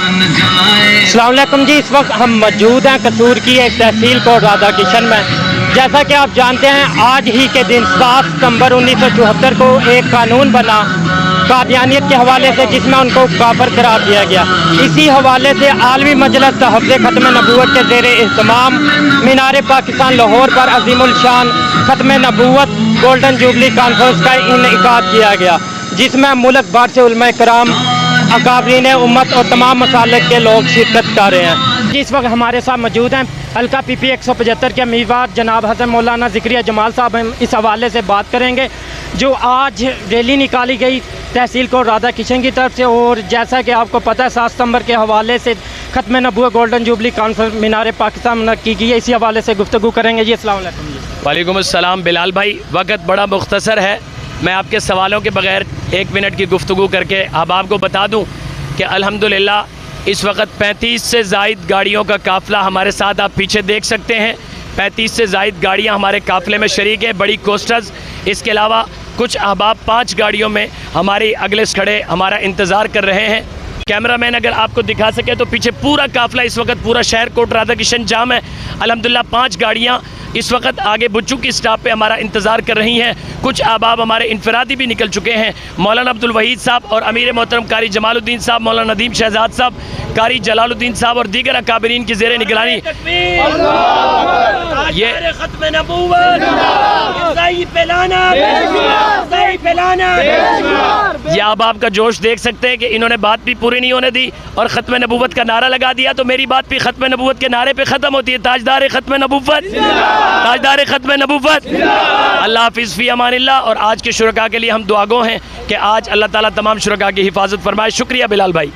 अस्सलाम वालेकुम जी, इस वक्त हम मौजूद हैं कसूर की एक तहसील कोट राधा किशन में। जैसा कि आप जानते हैं, आज ही के दिन 7 सितंबर 1974 को एक कानून बना कादियानियत के हवाले से, जिसमें उनको काफिर करार दिया गया। इसी हवाले से आलमी मजलिस तहफ़्ज़े ख़त्म नबूवत के ज़ेर इह्तिमाम मीनार पाकिस्तान लाहौर पर अज़ीमुल शान ख़त्म नबूवत गोल्डन जुबली कॉन्फ्रेंस का इनेकाद किया गया, जिसमें मुल्क भर से उलमा कराम, अकाबरीन उम्मत और तमाम मसालिक के लोग शिरकत कर रहे हैं। इस वक्त हमारे साथ मौजूद हैं हल्का PP 175 के उम्मीदवार जनाब हसन मौलाना ज़िक्रिया जमाल साहब। हम इस हवाले से बात करेंगे जो आज रैली निकाली गई तहसील कोट राधा किशन की तरफ से, और जैसा कि आपको पता है 7 सितंबर के हवाले से ख़त्म नबूवत गोल्डन जुबली कॉन्फ्रेंस मीनार पाकिस्तान मुनक्किद की गई है। इसी हवाले से गुफ्तगू करेंगे जी। अस्सलाम वालेकुम जी। वालेकुम अस्सलाम बिलाल भाई, वक्त बड़ा मुख्तसर है, मैं आपके सवालों के बगैर 1 मिनट की गुफ्तगू करके अब आपको बता दूं कि अल्हम्दुलिल्लाह इस वक्त 35 से ज़ायद गाड़ियों का काफ़िला हमारे साथ, आप पीछे देख सकते हैं 35 से ज़ायद गाड़ियां हमारे काफ़िले में शरीक है, बड़ी कोस्टर्स। इसके अलावा कुछ अहबाब 5 गाड़ियों में हमारी अगले खड़े हमारा इंतज़ार कर रहे हैं। कैमरामैन अगर आपको दिखा सके तो पीछे पूरा काफ़िला, इस वक्त पूरा शहर कोट राधा किशन जाम है। अल्हम्दुलिल्लाह 5 गाड़ियाँ इस वक्त आगे बुच्चू की स्टॉप पे हमारा इंतज़ार कर रही हैं। कुछ अहबाब हमारे इनफरादी भी निकल चुके हैं। मौलाना अब्दुल वहीद साहब और अमीर मोहतरम कारी जमालुद्दीन साहब, मौलाना नदीम शहजाद साहब, कारी जलालुद्दीन साहब और दीगर अकाबरीन की ज़ेरे निगरानी ये अहबाब का जोश देख सकते हैं कि इन्होंने बात भी पूरी नहीं होने दी और ख़त्म नबूवत का नारा लगा दिया। तो मेरी बात भी ख़त्म नबूवत के नारे पे ख़त्म होती है। ताजदार ख़त्म नबूवत, ताजदार ख़त्म नबूवत, अल्लाह हाफ़िज़ फ़ी अमानिल्लाह। और आज के शुरका के लिए हम दुआगो हैं कि आज अल्लाह ताला तमाम शुरका की हिफाजत फरमाए। शुक्रिया बिलाल भाई।